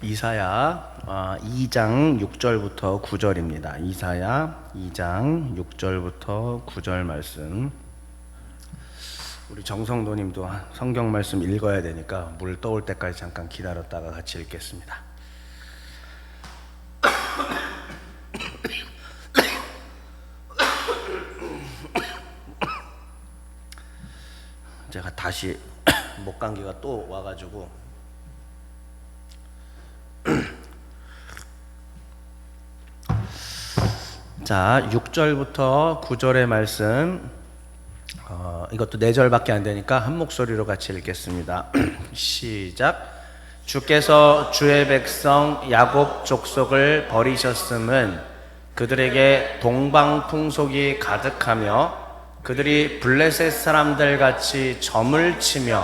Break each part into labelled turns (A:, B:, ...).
A: 이사야 2장 6절부터 9절입니다. 이사야 2장 6절부터 9절 말씀. 우리 정성도님도 성경 말씀 읽어야 되니까 물 떠올 때까지 잠깐 기다렸다가 같이 읽겠습니다. 제가 다시 목감기가 또 와가지고 자, 6절부터 9절의 말씀, 이것도 4절밖에 안 되니까 한 목소리로 같이 읽겠습니다. 시작. 주께서 주의 백성 야곱 족속을 버리셨음은 그들에게 동방 풍속이 가득하며 그들이 블레셋 사람들 같이 점을 치며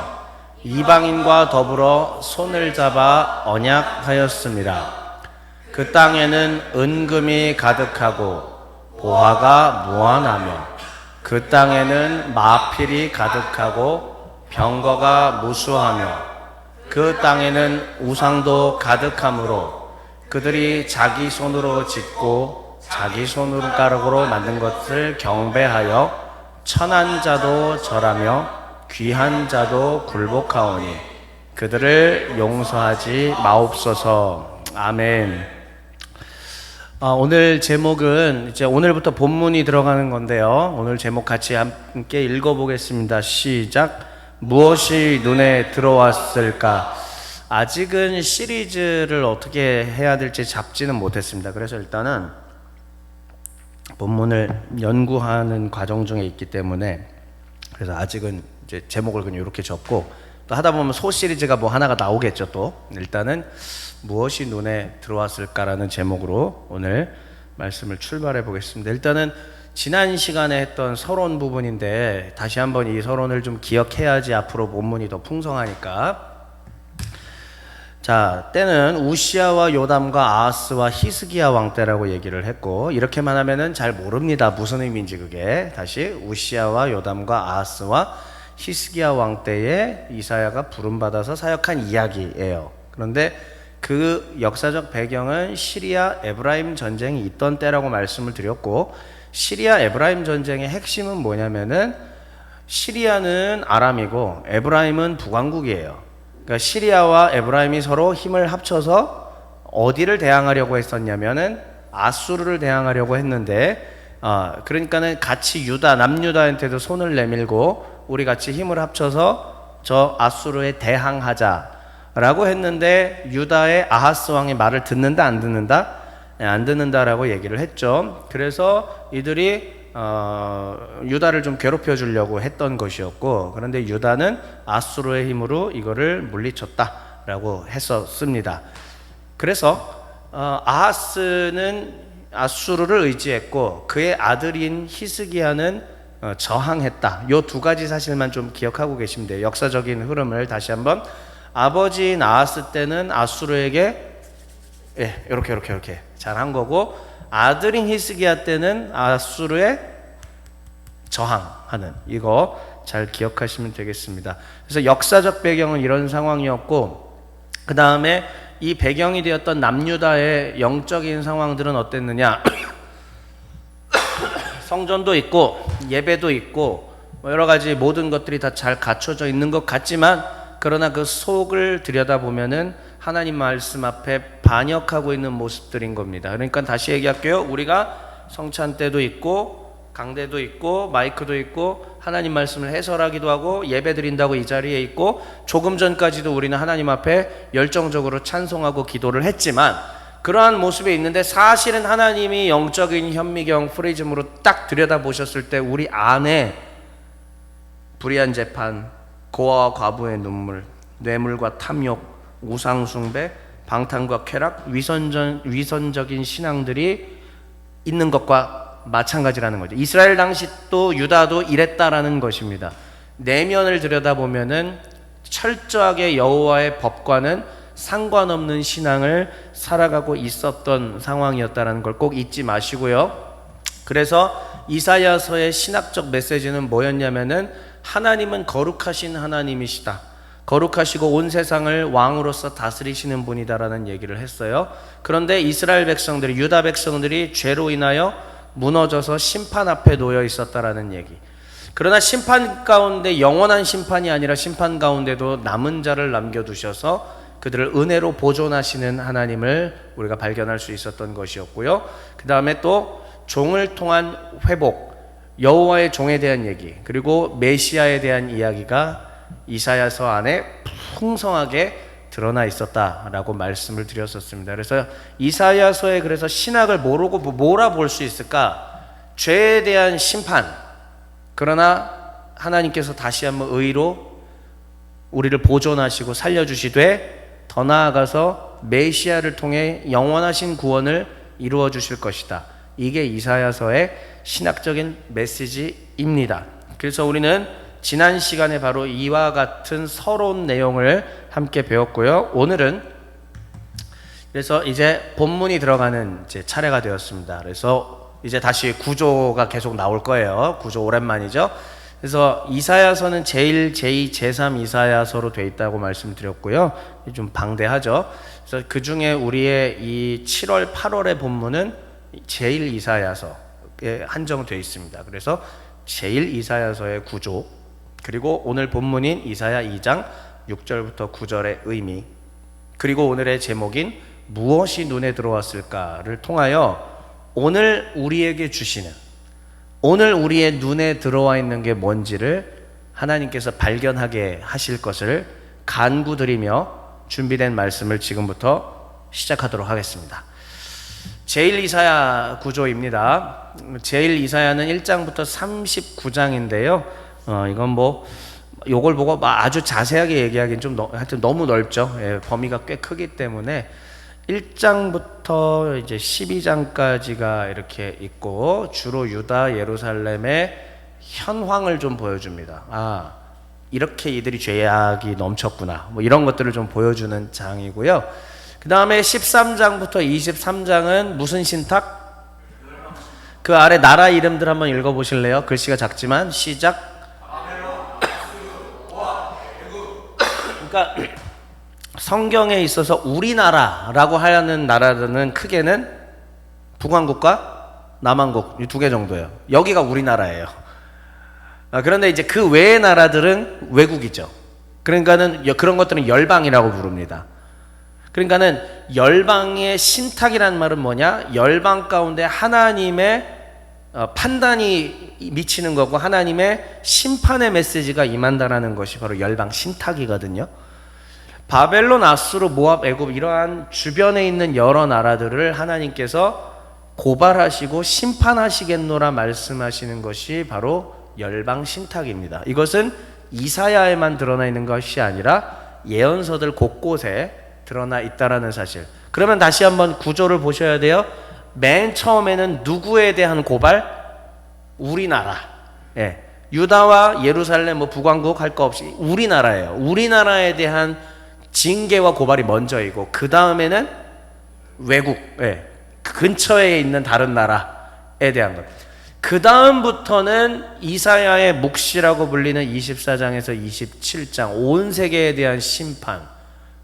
A: 이방인과 더불어 손을 잡아 언약하였습니다. 그 땅에는 은금이 가득하고 보화가 무한하며 그 땅에는 마필이 가득하고 병거가 무수하며 그 땅에는 우상도 가득하므로 그들이 자기 손으로 짓고 자기 손가락으로 만든 것을 경배하여 천한 자도 절하며 귀한 자도 굴복하오니 그들을 용서하지 마옵소서. 아멘. 오늘 제목은 이제 오늘부터 본문이 들어가는 건데요. 오늘 제목 같이 함께 읽어보겠습니다. 시작. 무엇이 눈에 들어왔을까? 아직은 시리즈를 어떻게 해야 될지 잡지는 못했습니다. 그래서 일단은 본문을 연구하는 과정 중에 있기 때문에 그래서 아직은 이제 제목을 그냥 이렇게 적고 또 하다 보면 소 시리즈가 뭐 하나가 나오겠죠. 또 일단은 무엇이 눈에 들어왔을까라는 제목으로 오늘 말씀을 출발해 보겠습니다. 일단은 지난 시간에 했던 서론 부분인데 다시 한번 이 서론을 좀 기억해야지 앞으로 본문이 더 풍성하니까. 자, 때는 우시야와 요담과 아하스와 히스기야 왕 때라고 얘기를 했고, 이렇게만 하면은 잘 모릅니다. 무슨 의미인지. 그게 다시 우시야와 요담과 아하스와 히스기야 왕 때에 이사야가 부름받아서 사역한 이야기예요. 그런데 그 역사적 배경은 시리아 에브라임 전쟁이 있던 때라고 말씀을 드렸고, 시리아 에브라임 전쟁의 핵심은 뭐냐면은 시리아는 아람이고 에브라임은 북왕국이에요. 그러니까 시리아와 에브라임이 서로 힘을 합쳐서 어디를 대항하려고 했었냐면은 아수르를 대항하려고 했는데, 그러니까는 같이 남유다한테도 손을 내밀고 우리 같이 힘을 합쳐서 저 아수르에 대항하자라고 했는데, 유다의 아하스 왕이 말을 듣는다 안 듣는다? 안 듣는다라고 얘기를 했죠. 그래서 이들이 유다를 좀 괴롭혀 주려고 했던 것이었고, 그런데 유다는 아수르의 힘으로 이거를 물리쳤다라고 했었습니다. 그래서 아하스는 아수르를 의지했고 그의 아들인 히스기야는 저항했다. 요 두 가지 사실만 좀 기억하고 계시면 돼요. 역사적인 흐름을 다시 한번. 아버지인 아하스 때는 아수르에게 이렇게 잘한 거고, 아들인 히스기야 때는 아수르에 저항하는, 이거 잘 기억하시면 되겠습니다. 그래서 역사적 배경은 이런 상황이었고, 그 다음에 이 배경이 되었던 남유다의 영적인 상황들은 어땠느냐? 성전도 있고 예배도 있고 여러 가지 모든 것들이 다 잘 갖춰져 있는 것 같지만, 그러나 그 속을 들여다보면은 하나님 말씀 앞에 반역하고 있는 모습들인 겁니다. 그러니까 다시 얘기할게요. 우리가 성찬 때도 있고 강대도 있고 마이크도 있고 하나님 말씀을 해설하기도 하고 예배 드린다고 이 자리에 있고, 조금 전까지도 우리는 하나님 앞에 열정적으로 찬송하고 기도를 했지만, 그러한 모습에 있는데 사실은 하나님이 영적인 현미경 프리즘으로 딱 들여다보셨을 때 우리 안에 불의한 재판, 고아와 과부의 눈물, 뇌물과 탐욕, 우상숭배, 방탕과 쾌락, 위선적인 신앙들이 있는 것과 마찬가지라는 거죠. 이스라엘 당시 또 유다도 이랬다라는 것입니다. 내면을 들여다보면은 철저하게 여호와의 법과는 상관없는 신앙을 살아가고 있었던 상황이었다라는 걸 꼭 잊지 마시고요. 그래서 이사야서의 신학적 메시지는 뭐였냐면은 하나님은 거룩하신 하나님이시다. 거룩하시고 온 세상을 왕으로서 다스리시는 분이다라는 얘기를 했어요. 그런데 이스라엘 백성들이, 유다 백성들이 죄로 인하여 무너져서 심판 앞에 놓여 있었다라는 얘기. 그러나 심판 가운데 영원한 심판이 아니라 심판 가운데도 남은 자를 남겨두셔서 그들을 은혜로 보존하시는 하나님을 우리가 발견할 수 있었던 것이었고요. 그 다음에 또 종을 통한 회복, 여호와의 종에 대한 얘기, 그리고 메시아에 대한 이야기가 이사야서 안에 풍성하게 드러나 있었다라고 말씀을 드렸었습니다. 그래서 이사야서에 그래서 신학을 모르고 몰아볼 수 있을까? 죄에 대한 심판, 그러나 하나님께서 다시 한번 의로 우리를 보존하시고 살려주시되 더 나아가서 메시아를 통해 영원하신 구원을 이루어 주실 것이다. 이게 이사야서의 신학적인 메시지입니다. 그래서 우리는 지난 시간에 바로 이와 같은 서러운 내용을 함께 배웠고요. 오늘은 그래서 이제 본문이 들어가는 이제 차례가 되었습니다. 그래서 이제 다시 구조가 계속 나올 거예요. 구조 오랜만이죠. 그래서 이사야서는 제1, 제2, 제3 이사야서로 되어 있다고 말씀드렸고요. 좀 방대하죠. 그래서 그 중에 우리의 이 7월, 8월의 본문은 제1 이사야서에 한정되어 있습니다. 그래서 제1 이사야서의 구조, 그리고 오늘 본문인 이사야 2장 6절부터 9절의 의미, 그리고 오늘의 제목인 무엇이 눈에 들어왔을까를 통하여 오늘 우리에게 주시는, 오늘 우리의 눈에 들어와 있는 게 뭔지를 하나님께서 발견하게 하실 것을 간구드리며 준비된 말씀을 지금부터 시작하도록 하겠습니다. 제1 이사야 구조입니다. 제1 이사야는 1장부터 39장인데요. 이건 뭐 요걸 보고 아주 자세하게 얘기하기는 좀 하여튼 너무 넓죠. 예, 범위가 꽤 크기 때문에 1장부터 이제 12장까지가 이렇게 있고 주로 유다 예루살렘의 현황을 좀 보여줍니다. 아, 이렇게 이들이 죄악이 넘쳤구나. 뭐 이런 것들을 좀 보여주는 장이고요. 그 다음에 13장부터 23장은 무슨 신탁? 그 아래 나라 이름들 한번 읽어보실래요? 글씨가 작지만 시작. 그러니까 성경에 있어서 우리나라라고 하는 나라들은 크게는 북왕국과 남왕국 이 두 개 정도예요. 여기가 우리나라예요. 그런데 이제 그 외의 나라들은 외국이죠. 그러니까는 그런 것들은 열방이라고 부릅니다. 그러니까는 열방의 신탁이라는 말은 뭐냐? 열방 가운데 하나님의 판단이 미치는 거고 하나님의 심판의 메시지가 임한다라는 것이 바로 열방 신탁이거든요. 바벨론, 아수르, 모압, 애굽 이러한 주변에 있는 여러 나라들을 하나님께서 고발하시고 심판하시겠노라 말씀하시는 것이 바로 열방 신탁입니다. 이것은 이사야에만 드러나 있는 것이 아니라 예언서들 곳곳에 드러나 있다라는 사실. 그러면 다시 한번 구조를 보셔야 돼요. 맨 처음에는 누구에 대한 고발? 우리나라. 예. 유다와 예루살렘, 뭐 북왕국 할 거 없이 우리나라예요. 우리나라에 대한 징계와 고발이 먼저이고 그 다음에는 외국, 예. 근처에 있는 다른 나라에 대한 것. 그 다음부터는 이사야의 묵시라고 불리는 24장에서 27장 온 세계에 대한 심판,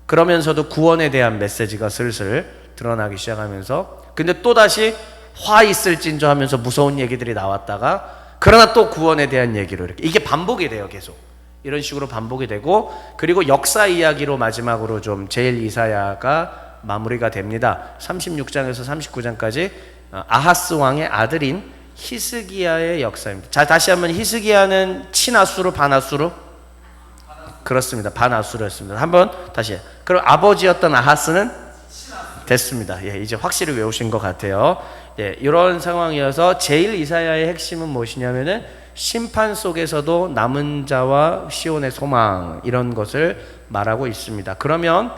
A: 그러면서도 구원에 대한 메시지가 슬슬 드러나기 시작하면서, 근데 또다시 화 있을진저 하면서 무서운 얘기들이 나왔다가 그러나 또 구원에 대한 얘기로 이렇게 이게 반복이 돼요. 계속 이런 식으로 반복이 되고, 그리고 역사 이야기로 마지막으로 좀 제일 이사야가 마무리가 됩니다. 36장에서 39장까지 아하스 왕의 아들인 히스기야의 역사입니다. 자, 다시 한번, 히스기야는 친아수르 반아수르? 그렇습니다. 반아수르였습니다. 한번 다시. 그럼 아버지였던 아하스는 됐습니다. 예, 이제 확실히 외우신 것 같아요. 예, 이런 상황이어서 제일 이사야의 핵심은 무엇이냐면은 심판 속에서도 남은 자와 시온의 소망, 이런 것을 말하고 있습니다. 그러면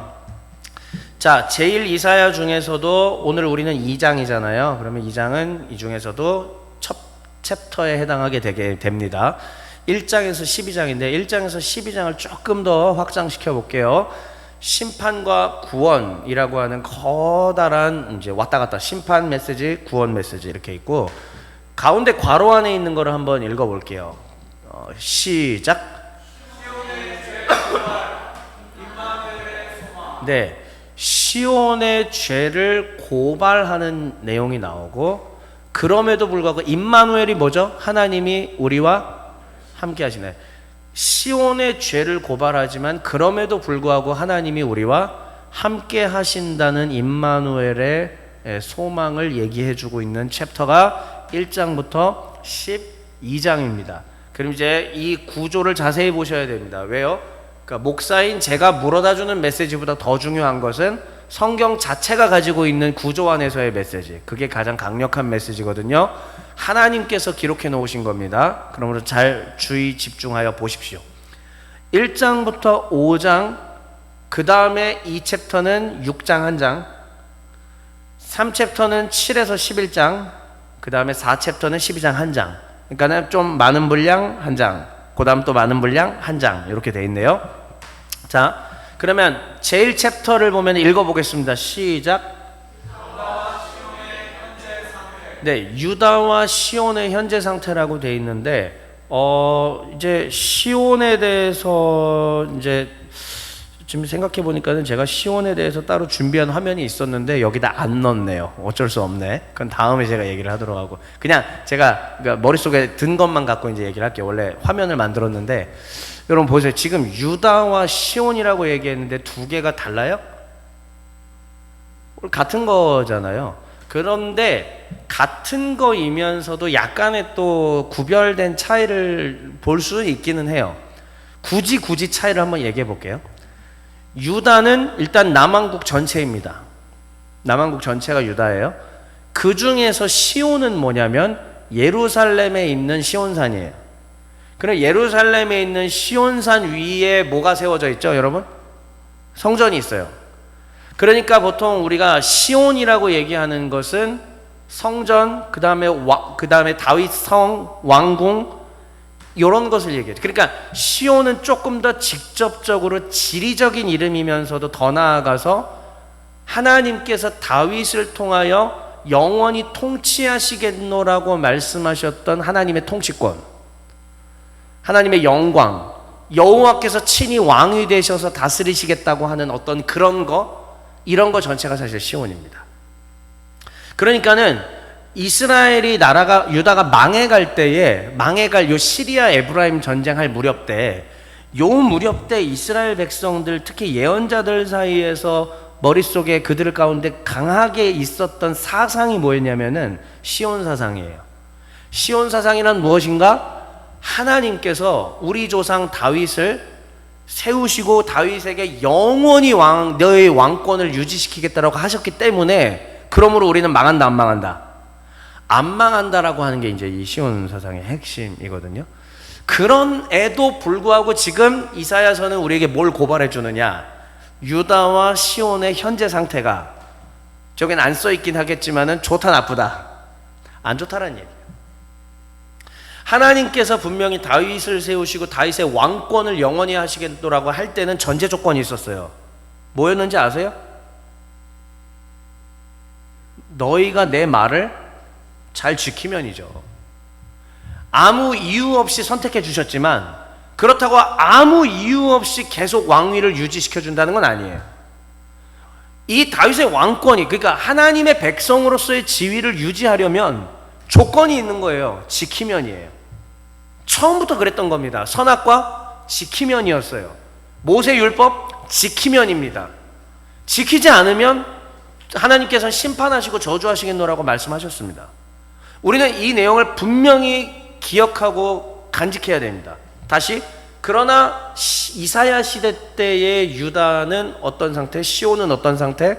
A: 자, 제일 이사야 중에서도 오늘 우리는 2장이잖아요. 그러면 2장은 이 중에서도 첫 챕터에 해당하게 되게 됩니다. 1장에서 12장인데 1장에서 12장을 조금 더 확장시켜 볼게요. 심판과 구원이라고 하는 커다란 이제 왔다 갔다 심판 메시지, 구원 메시지 이렇게 있고, 가운데 괄호 안에 있는 거를 한번 읽어 볼게요. 시작. 가운데 시온의 죄를 고발하는 내용이 나오고, 그럼에도 불구하고 임마누엘이 뭐죠? 하나님이 우리와 함께 하시네. 시온의 죄를 고발하지만 그럼에도 불구하고 하나님이 우리와 함께 하신다는 임마누엘의 소망을 얘기해 주고 있는 챕터가 1장부터 12장입니다. 그럼 이제 이 구조를 자세히 보셔야 됩니다. 왜요? 그러니까 목사인 제가 물어다 주는 메시지보다 더 중요한 것은 성경 자체가 가지고 있는 구조 안에서의 메시지, 그게 가장 강력한 메시지거든요. 하나님께서 기록해 놓으신 겁니다. 그러므로 잘 주의 집중하여 보십시오. 1장부터 5장, 그 다음에 2챕터는 6장 한 장, 3챕터는 7에서 11장, 그 다음에 4챕터는 12장 한 장. 그러니까 좀 많은 분량 한 장, 그 다음 또 많은 분량 한 장, 이렇게 돼 있네요. 자, 그러면 제1 챕터를 보면 읽어보겠습니다. 시작. 네, 유다와 시온의 현재 상태라고 돼 있는데, 이제 시온에 대해서 이제 지금 생각해 보니까는 제가 시온에 대해서 따로 준비한 화면이 있었는데 여기다 안 넣었네요. 어쩔 수 없네. 그건 다음에 제가 얘기를 하도록 하고, 그냥 제가 그러니까 머릿속에 든 것만 갖고 이제 얘기를 할게요. 원래 화면을 만들었는데, 여러분 보세요. 지금 유다와 시온이라고 얘기했는데 두 개가 달라요? 같은 거잖아요. 그런데 같은 거이면서도 약간의 또 구별된 차이를 볼 수 있기는 해요. 굳이 차이를 한번 얘기해 볼게요. 유다는 일단 남왕국 전체입니다. 남왕국 전체가 유다예요. 그 중에서 시온은 뭐냐면 예루살렘에 있는 시온산이에요. 그럼 예루살렘에 있는 시온산 위에 뭐가 세워져 있죠, 여러분? 성전이 있어요. 그러니까 보통 우리가 시온이라고 얘기하는 것은 성전, 그 다음에 다윗 성, 왕궁, 이런 것을 얘기해요. 그러니까 시온은 조금 더 직접적으로 지리적인 이름이면서도 더 나아가서 하나님께서 다윗을 통하여 영원히 통치하시겠노라고 말씀하셨던 하나님의 통치권, 하나님의 영광, 여호와께서 친히 왕이 되셔서 다스리시겠다고 하는 어떤 그런 거, 이런 거 전체가 사실 시온입니다. 그러니까는 이스라엘이 나라가, 유다가 망해갈 때에, 망해갈 요 시리아 에브라임 전쟁할 무렵 때, 요 무렵 때 이스라엘 백성들, 특히 예언자들 사이에서 머릿속에 그들 가운데 강하게 있었던 사상이 뭐였냐면은 시온 사상이에요. 시온 사상이란 무엇인가? 하나님께서 우리 조상 다윗을 세우시고 다윗에게 영원히 너의 왕권을 유지시키겠다라고 하셨기 때문에, 그러므로 우리는 망한다, 안 망한다? 안 망한다라고 하는 게 이제 이 시온 사상의 핵심이거든요. 그런에도 불구하고 지금 이사야서는 우리에게 뭘 고발해 주느냐? 유다와 시온의 현재 상태가, 저긴 안 써 있긴 하겠지만은 좋다 나쁘다? 안 좋다라는 얘기예요. 하나님께서 분명히 다윗을 세우시고 다윗의 왕권을 영원히 하시겠노라고 할 때는 전제 조건이 있었어요. 뭐였는지 아세요? 너희가 내 말을 잘 지키면이죠. 아무 이유 없이 선택해 주셨지만 그렇다고 아무 이유 없이 계속 왕위를 유지시켜 준다는 건 아니에요. 이 다윗의 왕권이, 그러니까 하나님의 백성으로서의 지위를 유지하려면 조건이 있는 거예요. 지키면이에요. 처음부터 그랬던 겁니다. 선악과 지키면이었어요. 모세율법 지키면입니다. 지키지 않으면 하나님께서는 심판하시고 저주하시겠노라고 말씀하셨습니다. 우리는 이 내용을 분명히 기억하고 간직해야 됩니다. 다시, 그러나 이사야 시대 때의 유다는 어떤 상태? 시온은 어떤 상태?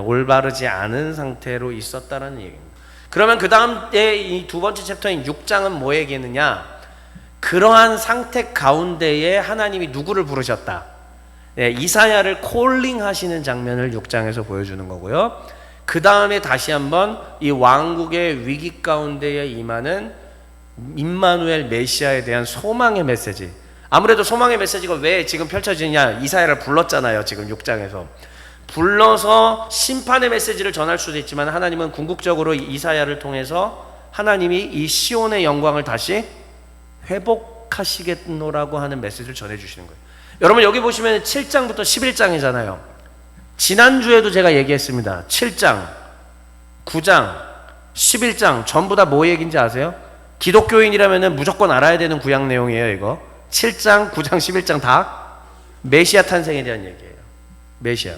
A: 올바르지 않은 상태로 있었다는 얘기입니다. 그러면 그 다음에 이 두 번째 챕터인 6장은 뭐 얘기했느냐? 그러한 상태 가운데에 하나님이 누구를 부르셨다? 이사야를 콜링 하시는 장면을 6장에서 보여주는 거고요. 그 다음에 다시 한번 이 왕국의 위기 가운데에 임하는 임마누엘 메시아에 대한 소망의 메시지. 아무래도 소망의 메시지가 왜 지금 펼쳐지냐? 이사야를 불렀잖아요. 지금 6장에서. 불러서 심판의 메시지를 전할 수도 있지만 하나님은 궁극적으로 이사야를 통해서 하나님이 이 시온의 영광을 다시 회복하시겠노라고 하는 메시지를 전해주시는 거예요. 여러분 여기 보시면 7장부터 11장이잖아요. 지난주에도 제가 얘기했습니다. 7장, 9장, 11장 전부 다 뭐 얘기인지 아세요? 기독교인이라면 무조건 알아야 되는 구약 내용이에요. 이거 7장, 9장, 11장 다 메시아 탄생에 대한 얘기예요. 메시아.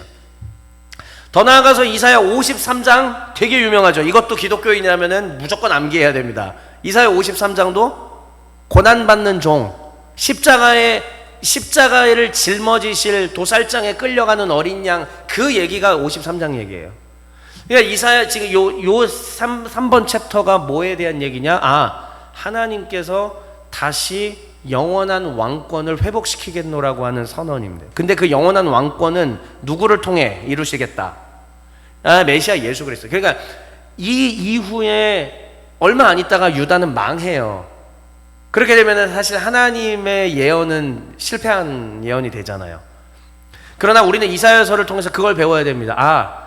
A: 더 나아가서 이사야 53장 되게 유명하죠. 이것도 기독교인이라면 무조건 암기해야 됩니다. 이사야 53장도 고난받는 종, 십자가를 짊어지실 도살장에 끌려가는 어린 양, 그 얘기가 53장 얘기예요. 그러니까 이사야 지금 요 3번 챕터가 뭐에 대한 얘기냐? 하나님께서 다시 영원한 왕권을 회복시키겠노라고 하는 선언입니다. 근데 그 영원한 왕권은 누구를 통해 이루시겠다? 메시아 예수 그리스도. 그러니까 이 이후에 얼마 안 있다가 유다는 망해요. 그렇게 되면 사실 하나님의 예언은 실패한 예언이 되잖아요. 그러나 우리는 이사야서를 통해서 그걸 배워야 됩니다.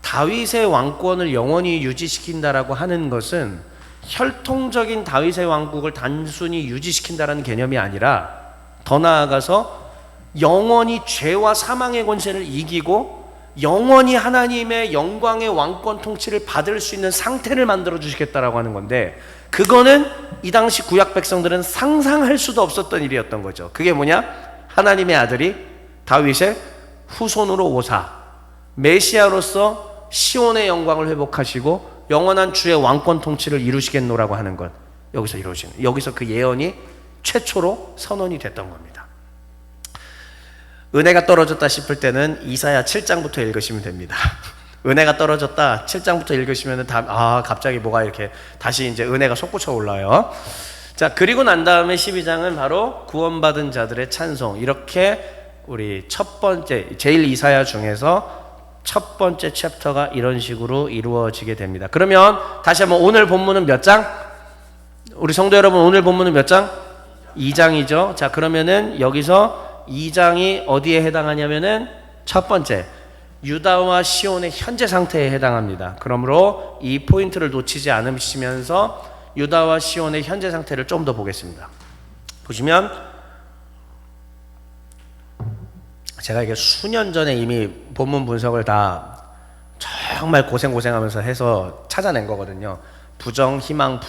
A: 다윗의 왕권을 영원히 유지시킨다라고 하는 것은 혈통적인 다윗의 왕국을 단순히 유지시킨다라는 개념이 아니라 더 나아가서 영원히 죄와 사망의 권세를 이기고 영원히 하나님의 영광의 왕권 통치를 받을 수 있는 상태를 만들어 주시겠다라고 하는 건데, 그거는 이 당시 구약 백성들은 상상할 수도 없었던 일이었던 거죠. 그게 뭐냐? 하나님의 아들이 다윗의 후손으로 오사 메시아로서 시온의 영광을 회복하시고 영원한 주의 왕권 통치를 이루시겠노라고 하는 것, 여기서 이루어지는, 여기서 그 예언이 최초로 선언이 됐던 겁니다. 은혜가 떨어졌다 싶을 때는 이사야 7장부터 읽으시면 됩니다. 은혜가 떨어졌다 7장부터 읽으시면 갑자기 뭐가 이렇게 다시 이제 은혜가 솟구쳐 올라요. 자, 그리고 난 다음에 12장은 바로 구원받은 자들의 찬송. 이렇게 우리 첫 번째, 제일 이사야 중에서 첫 번째 챕터가 이런 식으로 이루어지게 됩니다. 그러면 다시 한번 오늘 본문은 몇 장? 우리 성도 여러분, 오늘 본문은 몇 장? 2장이죠. 자, 그러면은 여기서 2장이 어디에 해당하냐면은 첫 번째, 유다와 시온의 현재 상태에 해당합니다. 그러므로 이 포인트를 놓치지 않으시면서 유다와 시온의 현재 상태를 좀 더 보겠습니다. 보시면 제가 이게 수년 전에 이미 본문 분석을 다 정말 고생하면서 해서 찾아낸 거거든요. 부정, 희망,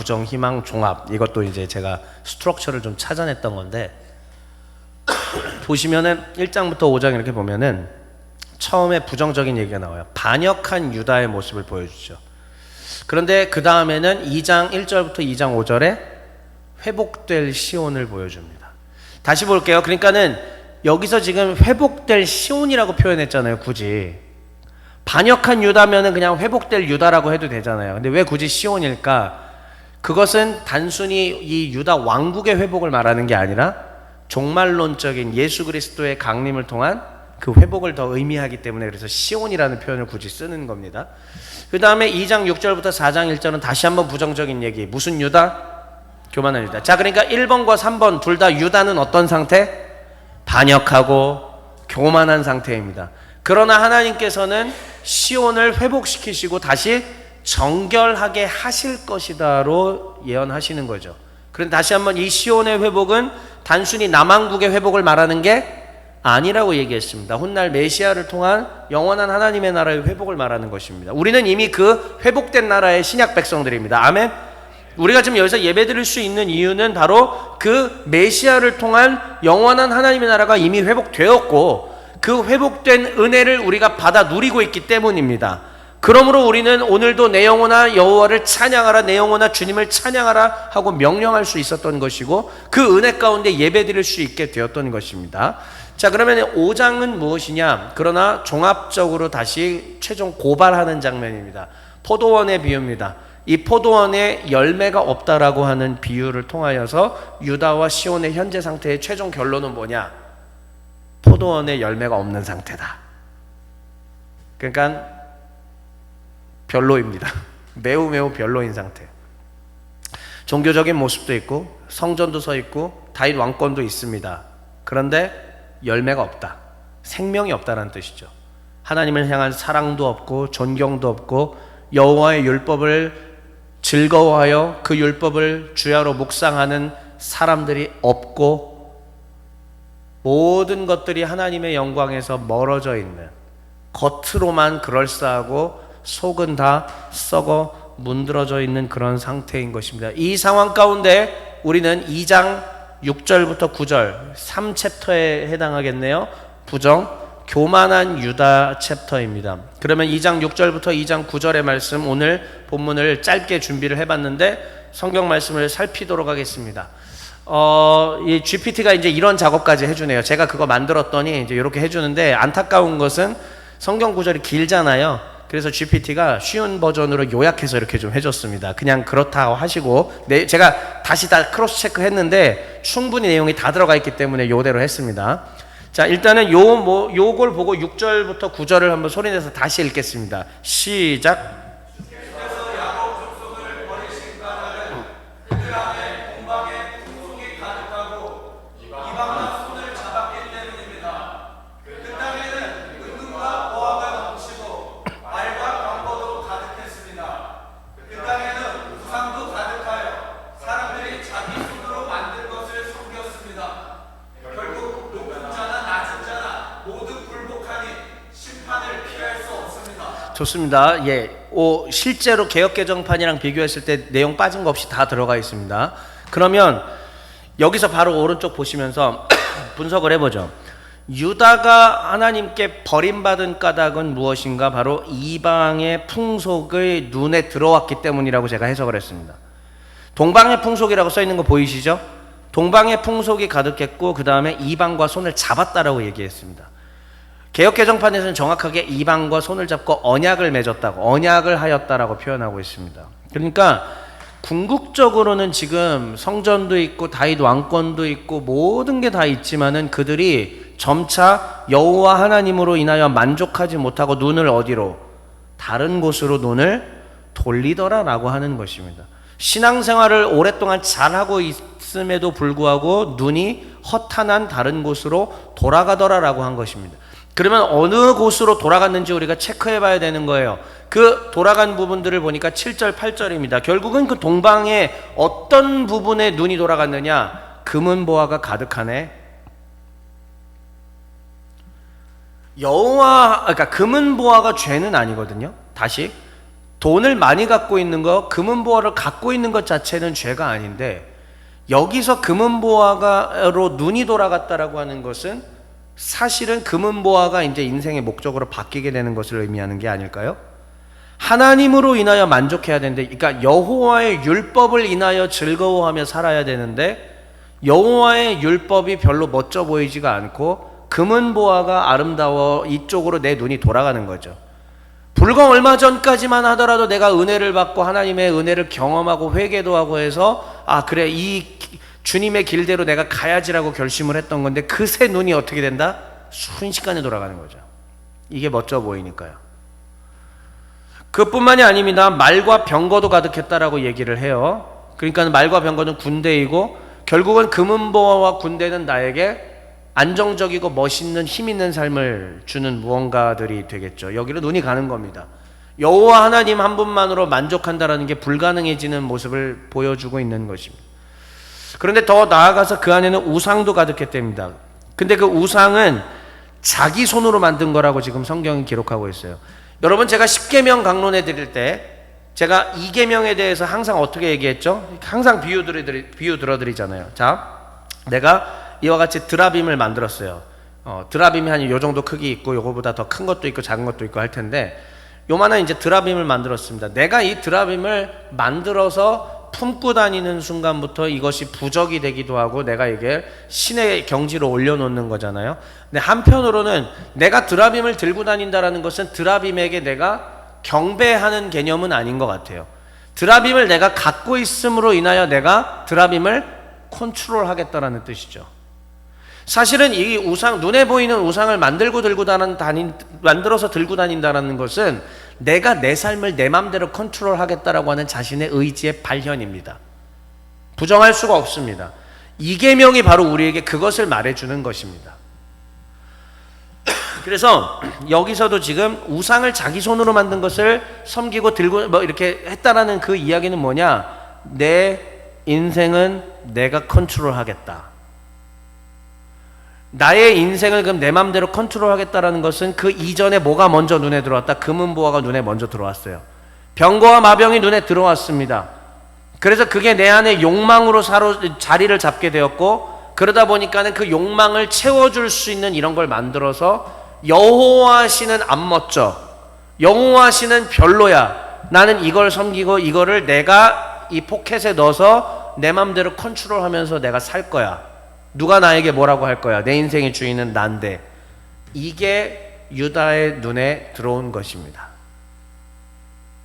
A: 종합. 이것도 이제 제가 스트럭처를 좀 찾아냈던 건데, 보시면은 1장부터 5장 이렇게 보면은 처음에 부정적인 얘기가 나와요. 반역한 유다의 모습을 보여주죠. 그런데 그 다음에는 2장 1절부터 2장 5절에 회복될 시온을 보여줍니다. 다시 볼게요. 그러니까는 여기서 지금 회복될 시온이라고 표현했잖아요. 굳이 반역한 유다면은 그냥 회복될 유다라고 해도 되잖아요. 근데 왜 굳이 시온일까? 그것은 단순히 이 유다 왕국의 회복을 말하는 게 아니라 종말론적인 예수 그리스도의 강림을 통한 그 회복을 더 의미하기 때문에 그래서 시온이라는 표현을 굳이 쓰는 겁니다. 그 다음에 2장 6절부터 4장 1절은 다시 한번 부정적인 얘기. 무슨 유다? 교만한 유다. 자, 그러니까 1번과 3번 둘 다 유다는 어떤 상태? 반역하고 교만한 상태입니다. 그러나 하나님께서는 시온을 회복시키시고 다시 정결하게 하실 것이다로 예언하시는 거죠. 그런데 다시 한번 이 시온의 회복은 단순히 남왕국의 회복을 말하는 게 아니라고 얘기했습니다. 훗날 메시아를 통한 영원한 하나님의 나라의 회복을 말하는 것입니다. 우리는 이미 그 회복된 나라의 신약 백성들입니다. 아멘. 우리가 지금 여기서 예배드릴 수 있는 이유는 바로 그 메시아를 통한 영원한 하나님의 나라가 이미 회복되었고 그 회복된 은혜를 우리가 받아 누리고 있기 때문입니다. 그러므로 우리는 오늘도 내 영혼아 여호와를 찬양하라, 내 영혼아 주님을 찬양하라 하고 명령할 수 있었던 것이고 그 은혜 가운데 예배드릴 수 있게 되었던 것입니다. 자, 그러면 5장은 무엇이냐? 그러나 종합적으로 다시 최종 고발하는 장면입니다. 포도원의 비유입니다. 이 포도원에 열매가 없다라고 하는 비유를 통하여서 유다와 시온의 현재 상태의 최종 결론은 뭐냐? 포도원에 열매가 없는 상태다. 그러니까 별로입니다. 매우 별로인 상태. 종교적인 모습도 있고 성전도 서 있고 다윗 왕권도 있습니다. 그런데 열매가 없다. 생명이 없다라는 뜻이죠. 하나님을 향한 사랑도 없고 존경도 없고 여호와의 율법을 즐거워하여 그 율법을 주야로 묵상하는 사람들이 없고 모든 것들이 하나님의 영광에서 멀어져 있는, 겉으로만 그럴싸하고 속은 다 썩어 문드러져 있는 그런 상태인 것입니다. 이 상황 가운데 우리는 2장 6절부터 9절 3챕터에 해당하겠네요. 부정 교만한 유다 챕터입니다. 그러면 2장 6절부터 2장 9절의 말씀, 오늘 본문을 짧게 준비를 해봤는데 성경 말씀을 살피도록 하겠습니다. 이 GPT가 이제 이런 작업까지 해주네요. 제가 그거 만들었더니 이제 이렇게 해주는데, 안타까운 것은 성경 구절이 길잖아요. 그래서 GPT가 쉬운 버전으로 요약해서 이렇게 좀 해줬습니다. 그냥 그렇다고 하시고, 제가 다시 다 크로스 체크 했는데 충분히 내용이 다 들어가 있기 때문에 요대로 했습니다. 자, 일단은 요걸 보고 6절부터 9절을 한번 소리내서 다시 읽겠습니다. 시작. 좋습니다. 예, 실제로 개역개정판이랑 비교했을 때 내용 빠진 거 없이 다 들어가 있습니다. 그러면 여기서 바로 오른쪽 보시면서 분석을 해보죠. 유다가 하나님께 버림받은 까닭은 무엇인가? 바로 이방의 풍속의 눈에 들어왔기 때문이라고 제가 해석을 했습니다. 동방의 풍속이라고 써있는 거 보이시죠? 동방의 풍속이 가득했고 그 다음에 이방과 손을 잡았다라고 얘기했습니다. 개역개정판에서는 정확하게 이방과 손을 잡고 언약을 맺었다고, 언약을 하였다라고 표현하고 있습니다. 그러니까 궁극적으로는 지금 성전도 있고 다윗 왕권도 있고 모든 게 다 있지만은 그들이 점차 여호와 하나님으로 인하여 만족하지 못하고 눈을 어디로? 다른 곳으로 눈을 돌리더라라고 하는 것입니다. 신앙생활을 오랫동안 잘하고 있음에도 불구하고 눈이 허탄한 다른 곳으로 돌아가더라라고 한 것입니다. 그러면 어느 곳으로 돌아갔는지 우리가 체크해 봐야 되는 거예요. 그 돌아간 부분들을 보니까 7절, 8절입니다. 결국은 그 동방의 어떤 부분에 눈이 돌아갔느냐? 금은보화가 가득하네. 그러니까 금은보화가 죄는 아니거든요. 다시, 돈을 많이 갖고 있는 거, 금은보화를 갖고 있는 것 자체는 죄가 아닌데, 여기서 금은보화로 눈이 돌아갔다라고 하는 것은 사실은 금은보화가 이제 인생의 목적으로 바뀌게 되는 것을 의미하는 게 아닐까요? 하나님으로 인하여 만족해야 되는데, 그러니까 여호와의 율법을 인하여 즐거워하며 살아야 되는데, 여호와의 율법이 별로 멋져 보이지가 않고 금은보화가 아름다워 이쪽으로 내 눈이 돌아가는 거죠. 불과 얼마 전까지만 하더라도 내가 은혜를 받고 하나님의 은혜를 경험하고 회개도 하고 해서 그래, 이 주님의 길대로 내가 가야지라고 결심을 했던 건데, 그새 눈이 어떻게 된다? 순식간에 돌아가는 거죠. 이게 멋져 보이니까요. 그뿐만이 아닙니다. 말과 병거도 가득했다라고 얘기를 해요. 그러니까 말과 병거는 군대이고, 결국은 금은보화와 군대는 나에게 안정적이고 멋있는 힘 있는 삶을 주는 무언가들이 되겠죠. 여기로 눈이 가는 겁니다. 여호와 하나님 한 분만으로 만족한다라는 게 불가능해지는 모습을 보여주고 있는 것입니다. 그런데 더 나아가서 그 안에는 우상도 가득했답니다. 근데 그 우상은 자기 손으로 만든 거라고 지금 성경이 기록하고 있어요. 여러분, 제가 10계명 강론해 드릴 때 제가 2계명에 대해서 항상 어떻게 얘기했죠? 항상 비유 들어드리잖아요. 자, 내가 이와 같이 드라빔을 만들었어요. 드라빔이 한 요 정도 크기 있고 요거보다 더 큰 것도 있고 작은 것도 있고 할 텐데, 요만한 이제 드라빔을 만들었습니다. 내가 이 드라빔을 만들어서 품고 다니는 순간부터 이것이 부적이 되기도 하고 내가 이게 신의 경지로 올려놓는 거잖아요. 근데 한편으로는 내가 드라빔을 들고 다닌다라는 것은 드라빔에게 내가 경배하는 개념은 아닌 것 같아요. 드라빔을 내가 갖고 있음으로 인하여 내가 드라빔을 컨트롤하겠다라는 뜻이죠. 사실은 이 우상, 눈에 보이는 우상을 만들어서 들고 다닌다라는 것은 내가 내 삶을 내 맘대로 컨트롤하겠다라고 하는 자신의 의지의 발현입니다. 부정할 수가 없습니다. 이 계명이 바로 우리에게 그것을 말해주는 것입니다. 그래서 여기서도 지금 우상을 자기 손으로 만든 것을 섬기고 들고 이렇게 했다라는 그 이야기는 뭐냐? 내 인생은 내가 컨트롤하겠다. 나의 인생을 그럼 내 맘대로 컨트롤하겠다라는 것은 그 이전에 뭐가 먼저 눈에 들어왔다? 금은보화가 눈에 먼저 들어왔어요. 병거와 마병이 눈에 들어왔습니다. 그래서 그게 내 안에 욕망으로 자리를 잡게 되었고, 그러다 보니까는 그 욕망을 채워줄 수 있는 이런 걸 만들어서 여호와 씨는 안 멋져, 여호와 씨는 별로야, 나는 이걸 섬기고 이거를 내가 이 포켓에 넣어서 내 맘대로 컨트롤하면서 내가 살 거야, 누가 나에게 뭐라고 할 거야, 내 인생의 주인은 난데, 이게 유다의 눈에 들어온 것입니다.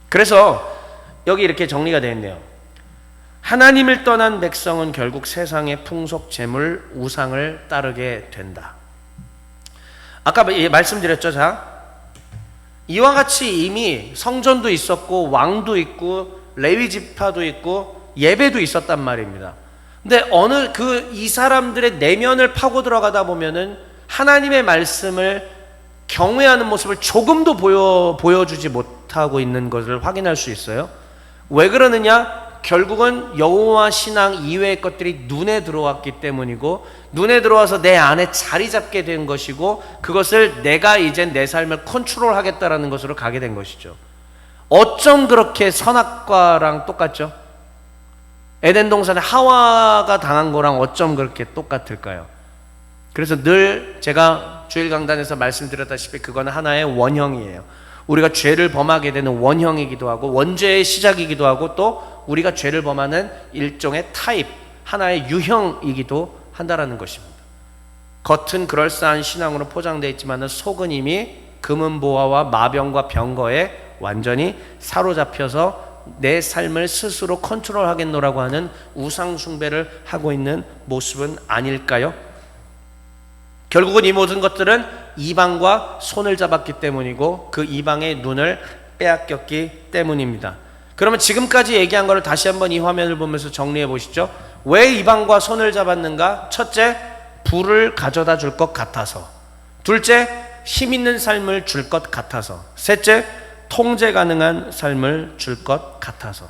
A: 그래서 여기 이렇게 정리가 되어 있네요. 하나님을 떠난 백성은 결국 세상의 풍속, 재물, 우상을 따르게 된다. 아까 말씀드렸죠. 자, 이와 같이 이미 성전도 있었고 왕도 있고 레위 지파도 있고 예배도 있었단 말입니다. 근데 어느 이 사람들의 내면을 파고 들어가다 보면은 하나님의 말씀을 경외하는 모습을 조금도 보여주지 못하고 있는 것을 확인할 수 있어요. 왜 그러느냐? 결국은 여호와 신앙 이외의 것들이 눈에 들어왔기 때문이고, 눈에 들어와서 내 안에 자리 잡게 된 것이고, 그것을 내가 이제 내 삶을 컨트롤하겠다라는 것으로 가게 된 것이죠. 어쩜 그렇게 선악과랑 똑같죠? 에덴 동산에 하와가 당한 거랑 어쩜 그렇게 똑같을까요? 그래서 늘 제가 주일 강단에서 말씀드렸다시피 그거는 하나의 원형이에요. 우리가 죄를 범하게 되는 원형이기도 하고 원죄의 시작이기도 하고, 또 우리가 죄를 범하는 일종의 타입, 하나의 유형이기도 한다라는 것입니다. 겉은 그럴싸한 신앙으로 포장되어 있지만 속은 이미 금은보화와 마병과 병거에 완전히 사로잡혀서 내 삶을 스스로 컨트롤하겠노라고 하는 우상 숭배를 하고 있는 모습은 아닐까요? 결국은 이 모든 것들은 이방과 손을 잡았기 때문이고 그 이방의 눈을 빼앗겼기 때문입니다. 그러면 지금까지 얘기한 것을 다시 한번 이 화면을 보면서 정리해 보시죠. 왜 이방과 손을 잡았는가? 첫째, 부를 가져다 줄 것 같아서. 둘째, 힘 있는 삶을 줄 것 같아서. 셋째, 통제 가능한 삶을 줄 것 같아서.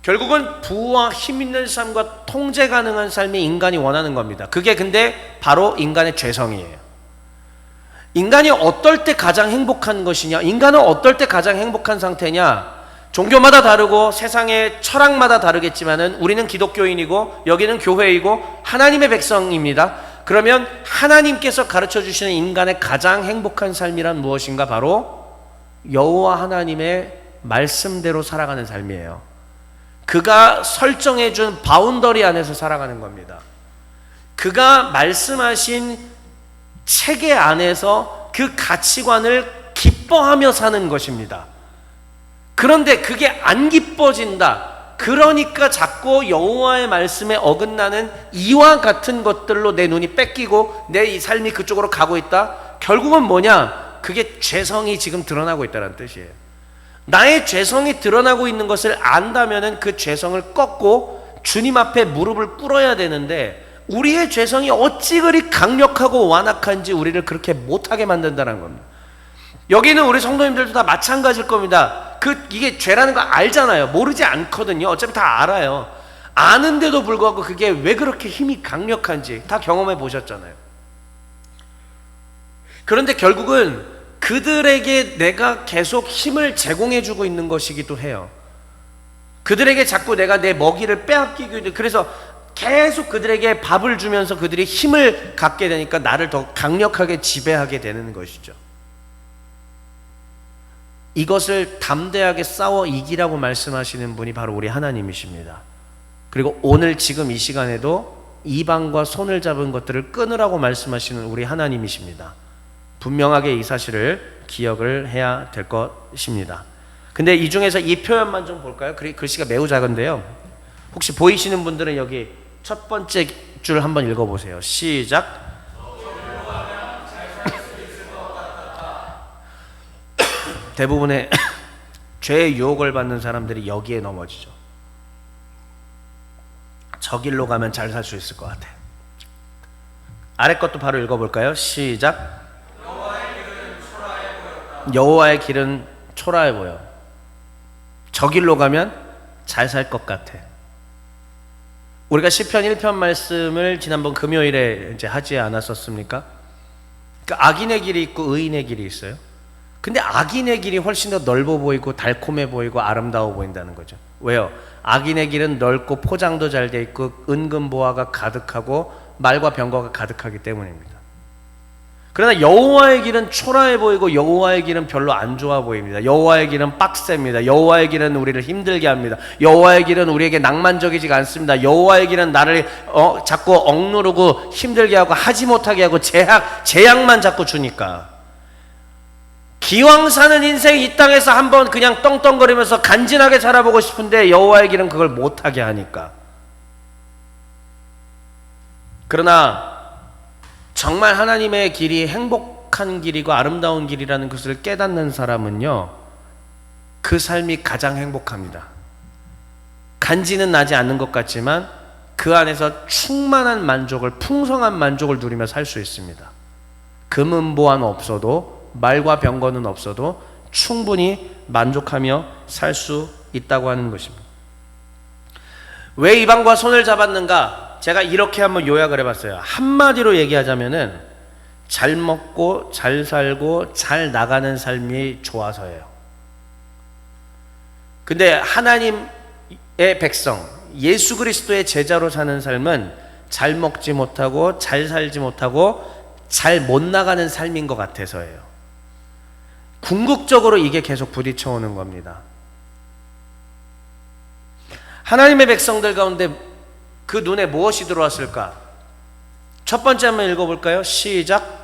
A: 결국은 부와 힘 있는 삶과 통제 가능한 삶이 인간이 원하는 겁니다. 그게 근데 바로 인간의 죄성이에요. 인간이 어떨 때 가장 행복한 것이냐? 인간은 어떨 때 가장 행복한 상태냐? 종교마다 다르고 세상의 철학마다 다르겠지만은 우리는 기독교인이고 여기는 교회이고 하나님의 백성입니다. 그러면 하나님께서 가르쳐 주시는 인간의 가장 행복한 삶이란 무엇인가? 바로 여호와 하나님의 말씀대로 살아가는 삶이에요. 그가 설정해 준 바운더리 안에서 살아가는 겁니다. 그가 말씀하신 체계 안에서 그 가치관을 기뻐하며 사는 것입니다. 그런데 그게 안 기뻐진다. 그러니까 자꾸 여호와의 말씀에 어긋나는 이와 같은 것들로 내 눈이 뺏기고 내 이 삶이 그쪽으로 가고 있다. 결국은 뭐냐? 그게 죄성이 지금 드러나고 있다는 뜻이에요. 나의 죄성이 드러나고 있는 것을 안다면은 그 죄성을 꺾고 주님 앞에 무릎을 꿇어야 되는데, 우리의 죄성이 어찌 그리 강력하고 완악한지 우리를 그렇게 못하게 만든다는 겁니다. 여기는 우리 성도님들도 다 마찬가지일 겁니다. 이게 죄라는 거 알잖아요. 모르지 않거든요. 어차피 다 알아요. 아는데도 불구하고 그게 왜 그렇게 힘이 강력한지 다 경험해 보셨잖아요. 그런데 결국은 그들에게 내가 계속 힘을 제공해 주고 있는 것이기도 해요. 그들에게 자꾸 내가 내 먹이를 빼앗기기도 해요. 그래서 계속 그들에게 밥을 주면서 그들이 힘을 갖게 되니까 나를 더 강력하게 지배하게 되는 것이죠. 이것을 담대하게 싸워 이기라고 말씀하시는 분이 바로 우리 하나님이십니다. 그리고 오늘 지금 이 시간에도 이방과 손을 잡은 것들을 끊으라고 말씀하시는 우리 하나님이십니다. 분명하게 이 사실을 기억을 해야 될 것입니다. 근데 이 중에서 이 표현만 좀 볼까요? 글씨가 매우 작은데요. 혹시 보이시는 분들은 여기 첫 번째 줄 한번 읽어보세요. 시작. 대부분의 죄의 유혹을 받는 사람들이 여기에 넘어지죠. 저 길로 가면 잘 살 수 있을 것 같아. 아래 것도 바로 읽어볼까요? 시작. 여호와의 길은 초라해 보여. 저 길로 가면 잘 살 것 같아. 우리가 시편 1편 말씀을 지난번 금요일에 이제 하지 않았었습니까? 그 악인의 길이 있고 의인의 길이 있어요. 근데 악인의 길이 훨씬 더 넓어 보이고 달콤해 보이고 아름다워 보인다는 거죠. 왜요? 악인의 길은 넓고 포장도 잘 돼 있고 은근 보화가 가득하고 말과 병거가 가득하기 때문입니다. 그러나 여호와의 길은 초라해 보이고 여호와의 길은 별로 안 좋아 보입니다. 여호와의 길은 빡셉니다. 여호와의 길은 우리를 힘들게 합니다. 여호와의 길은 우리에게 낭만적이지가 않습니다. 여호와의 길은 나를 자꾸 억누르고 힘들게 하고 하지 못하게 하고 제약만 자꾸 주니까, 기왕 사는 인생 이 땅에서 한번 그냥 떵떵거리면서 간지나게 살아보고 싶은데 여호와의 길은 그걸 못하게 하니까. 그러나 정말 하나님의 길이 행복한 길이고 아름다운 길이라는 것을 깨닫는 사람은요, 그 삶이 가장 행복합니다. 간지는 나지 않는 것 같지만 그 안에서 충만한 만족을, 풍성한 만족을 누리며 살 수 있습니다. 금은보화는 없어도, 말과 병거는 없어도 충분히 만족하며 살 수 있다고 하는 것입니다. 왜 이방과 손을 잡았는가? 제가 이렇게 한번 요약을 해봤어요. 한마디로 얘기하자면은 잘 먹고 잘 살고 잘 나가는 삶이 좋아서예요. 근데 하나님의 백성, 예수 그리스도의 제자로 사는 삶은 잘 먹지 못하고 잘 살지 못하고 잘 못 나가는 삶인 것 같아서예요. 궁극적으로 이게 계속 부딪혀 오는 겁니다. 하나님의 백성들 가운데 그 눈에 무엇이 들어왔을까? 첫 번째 한번 읽어볼까요? 시작.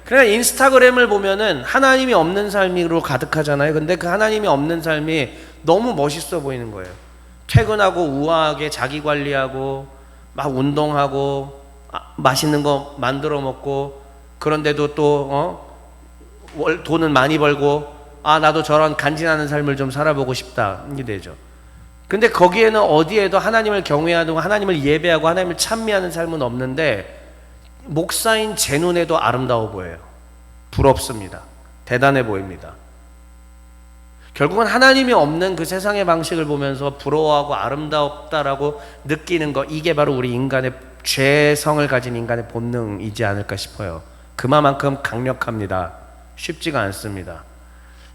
A: 그러니까 인스타그램을 보면은 하나님이 없는 삶으로 가득하잖아요. 근데 그 하나님이 없는 삶이 너무 멋있어 보이는 거예요. 퇴근하고 우아하게 자기 관리하고 막 운동하고 맛있는 거 만들어 먹고, 그런데도 또 돈은 많이 벌고, 나도 저런 간지나는 삶을 좀 살아보고 싶다, 이게 되죠. 근데 거기에는 어디에도 하나님을 경외하고 하나님을 예배하고 하나님을 찬미하는 삶은 없는데 목사인 제 눈에도 아름다워 보여요. 부럽습니다. 대단해 보입니다. 결국은 하나님이 없는 그 세상의 방식을 보면서 부러워하고 아름답다라고 느끼는 것, 이게 바로 우리 인간의 죄성을 가진 인간의 본능이지 않을까 싶어요. 그만큼 강력합니다. 쉽지가 않습니다.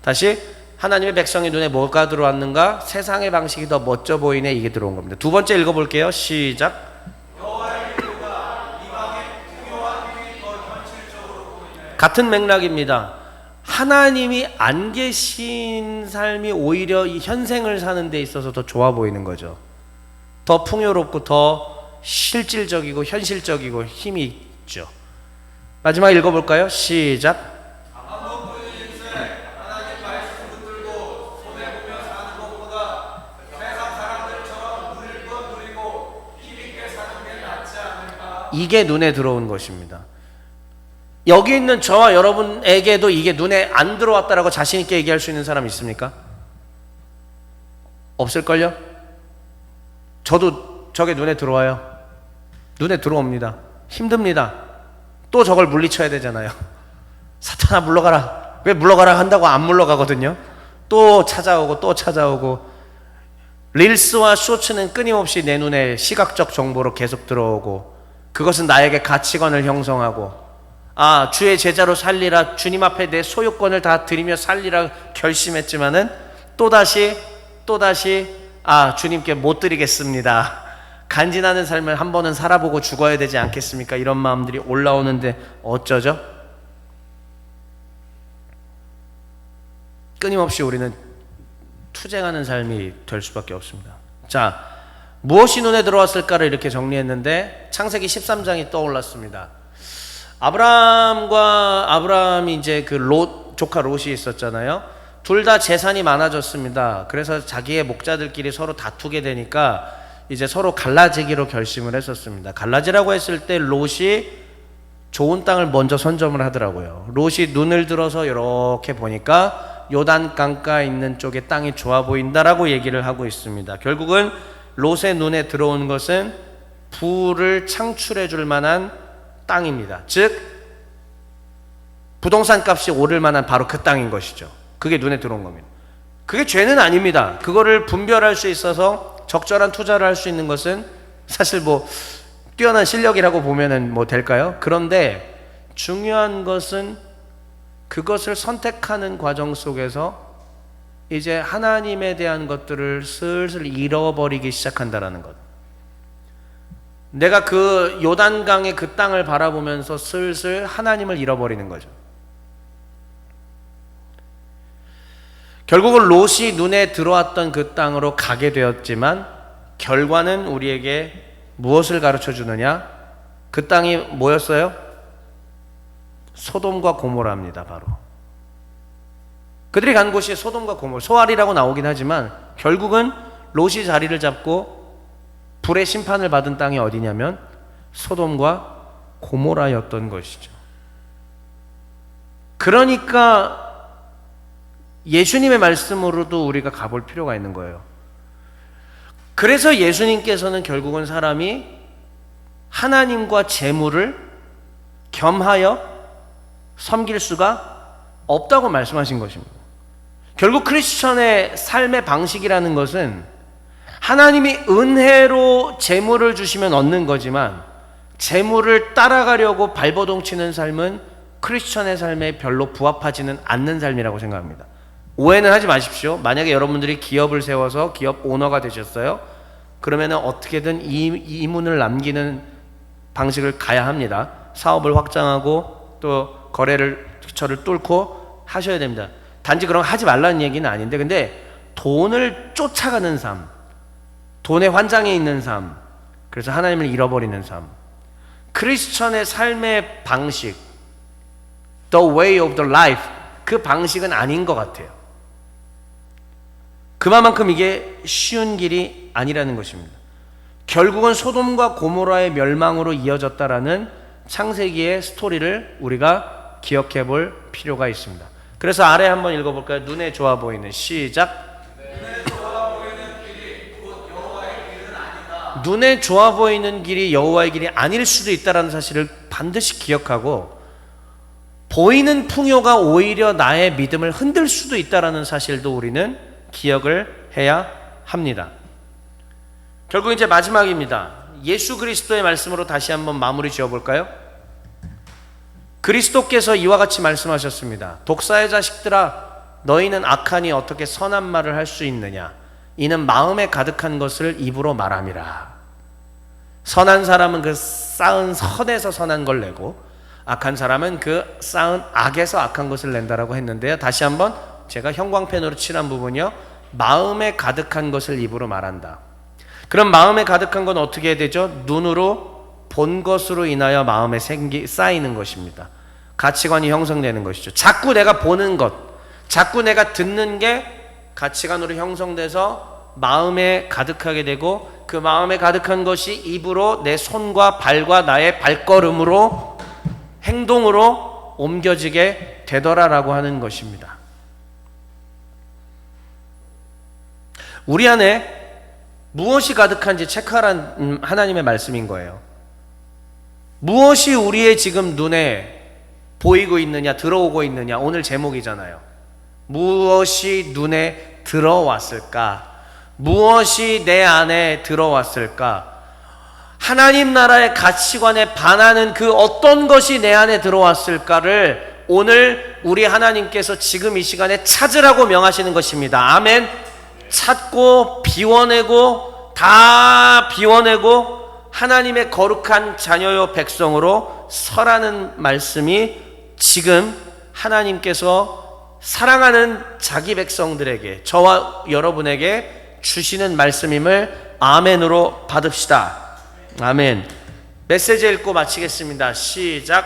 A: 다시, 하나님의 백성의 눈에 뭐가 들어왔는가? 세상의 방식이 더 멋져 보이네, 이게 들어온 겁니다. 두 번째 읽어볼게요. 시작. 같은 맥락입니다. 하나님이 안 계신 삶이 오히려 이 현생을 사는 데 있어서 더 좋아 보이는 거죠. 더 풍요롭고 더 실질적이고 현실적이고 힘이 있죠. 마지막 읽어볼까요? 시작. 이게 눈에 들어온 것입니다. 여기 있는 저와 여러분에게도 이게 눈에 안 들어왔다라고 자신 있게 얘기할 수 있는 사람 있습니까? 없을걸요? 저도 저게 눈에 들어와요. 눈에 들어옵니다. 힘듭니다. 또 저걸 물리쳐야 되잖아요. 사탄아 물러가라. 왜 물러가라 한다고 안 물러가거든요. 또 찾아오고 또 찾아오고, 릴스와 쇼츠는 끊임없이 내 눈에 시각적 정보로 계속 들어오고, 그것은 나에게 가치관을 형성하고, 주의 제자로 살리라, 주님 앞에 내 소유권을 다 드리며 살리라 결심했지만은 또다시 주님께 못 드리겠습니다. 간지나는 삶을 한 번은 살아보고 죽어야 되지 않겠습니까? 이런 마음들이 올라오는데 어쩌죠? 끊임없이 우리는 투쟁하는 삶이 될 수밖에 없습니다. 자, 무엇이 눈에 들어왔을까를 이렇게 정리했는데 창세기 13장이 떠올랐습니다. 아브라함이 이제 그 조카 롯이 있었잖아요. 둘 다 재산이 많아졌습니다. 그래서 자기의 목자들끼리 서로 다투게 되니까 이제 서로 갈라지기로 결심을 했었습니다. 갈라지라고 했을 때 롯이 좋은 땅을 먼저 선점을 하더라고요. 롯이 눈을 들어서 이렇게 보니까 요단 강가 있는 쪽에 땅이 좋아 보인다라고 얘기를 하고 있습니다. 결국은 롯의 눈에 들어온 것은 부를 창출해 줄 만한 땅입니다. 즉 부동산 값이 오를 만한 바로 그 땅인 것이죠. 그게 눈에 들어온 겁니다. 그게 죄는 아닙니다. 그거를 분별할 수 있어서 적절한 투자를 할 수 있는 것은 사실 뭐 뛰어난 실력이라고 보면은 뭐 될까요? 그런데 중요한 것은 그것을 선택하는 과정 속에서 이제 하나님에 대한 것들을 슬슬 잃어버리기 시작한다라는 것. 내가 그 요단강의 그 땅을 바라보면서 슬슬 하나님을 잃어버리는 거죠. 결국은 롯이 눈에 들어왔던 그 땅으로 가게 되었지만 결과는 우리에게 무엇을 가르쳐 주느냐? 그 땅이 뭐였어요? 소돔과 고모라입니다. 바로 그들이 간 곳이 소돔과 고모라, 소알이라고 나오긴 하지만 결국은 롯이 자리를 잡고 불의 심판을 받은 땅이 어디냐면 소돔과 고모라였던 것이죠. 그러니까 예수님의 말씀으로도 우리가 가볼 필요가 있는 거예요. 그래서 예수님께서는 결국은 사람이 하나님과 재물을 겸하여 섬길 수가 없다고 말씀하신 것입니다. 결국 크리스천의 삶의 방식이라는 것은 하나님이 은혜로 재물을 주시면 얻는 거지만 재물을 따라가려고 발버둥치는 삶은 크리스천의 삶에 별로 부합하지는 않는 삶이라고 생각합니다. 오해는 하지 마십시오. 만약에 여러분들이 기업을 세워서 기업 오너가 되셨어요. 그러면은 어떻게든 이문을 남기는 방식을 가야 합니다. 사업을 확장하고 또 거래처를 뚫고 하셔야 됩니다. 단지 그런 거 하지 말라는 얘기는 아닌데, 근데 돈을 쫓아가는 삶, 돈의 환장에 있는 삶, 그래서 하나님을 잃어버리는 삶, 크리스천의 삶의 방식, the way of the life, 그 방식은 아닌 것 같아요. 그만큼 이게 쉬운 길이 아니라는 것입니다. 결국은 소돔과 고모라의 멸망으로 이어졌다라는 창세기의 스토리를 우리가 기억해 볼 필요가 있습니다. 그래서 아래 한번 읽어볼까요? 눈에 좋아 보이는, 시작. 눈에 좋아 보이는 길이 곧 여호와의 길은 아니다. 눈에 좋아 보이는 길이 여호와의 길이 아닐 수도 있다는 사실을 반드시 기억하고, 보이는 풍요가 오히려 나의 믿음을 흔들 수도 있다는 사실도 우리는 기억을 해야 합니다. 결국 이제 마지막입니다. 예수 그리스도의 말씀으로 다시 한번 마무리 지어볼까요? 그리스도께서 이와 같이 말씀하셨습니다. 독사의 자식들아, 너희는 악하니 어떻게 선한 말을 할 수 있느냐? 이는 마음에 가득한 것을 입으로 말함이라. 선한 사람은 그 쌓은 선에서 선한 걸 내고, 악한 사람은 그 쌓은 악에서 악한 것을 낸다라고 했는데요. 다시 한번 제가 형광펜으로 칠한 부분이요, 마음에 가득한 것을 입으로 말한다. 그럼 마음에 가득한 건 어떻게 해야 되죠? 눈으로 본 것으로 인하여 마음에 쌓이는 것입니다. 가치관이 형성되는 것이죠. 자꾸 내가 보는 것, 자꾸 내가 듣는 게 가치관으로 형성돼서 마음에 가득하게 되고, 그 마음에 가득한 것이 입으로 내 손과 발과 나의 발걸음으로, 행동으로 옮겨지게 되더라라고 하는 것입니다. 우리 안에 무엇이 가득한지 체크하라는 하나님의 말씀인 거예요. 무엇이 우리의 지금 눈에 보이고 있느냐, 들어오고 있느냐, 오늘 제목이잖아요. 무엇이 눈에 들어왔을까? 무엇이 내 안에 들어왔을까? 하나님 나라의 가치관에 반하는 그 어떤 것이 내 안에 들어왔을까를 오늘 우리 하나님께서 지금 이 시간에 찾으라고 명하시는 것입니다. 아멘. 찾고 비워내고, 다 비워내고 하나님의 거룩한 자녀요 백성으로 서라는 말씀이 지금 하나님께서 사랑하는 자기 백성들에게, 저와 여러분에게 주시는 말씀임을 아멘으로 받읍시다. 아멘. 메시지 읽고 마치겠습니다. 시작.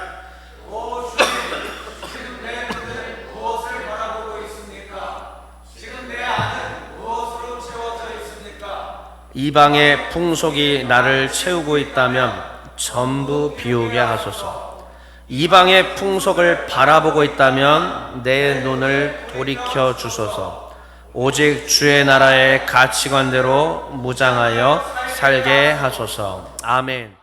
A: 지금 내 눈은 무엇을 바라보고 있습니까? 지금 내 안은 무엇으로 채워져 있습니까? 이방의 풍속이 나를 채우고 있다면 전부 비우게 하소서. 이방의 풍속을 바라보고 있다면 내 눈을 돌이켜 주소서. 오직 주의 나라의 가치관대로 무장하여 살게 하소서. 아멘.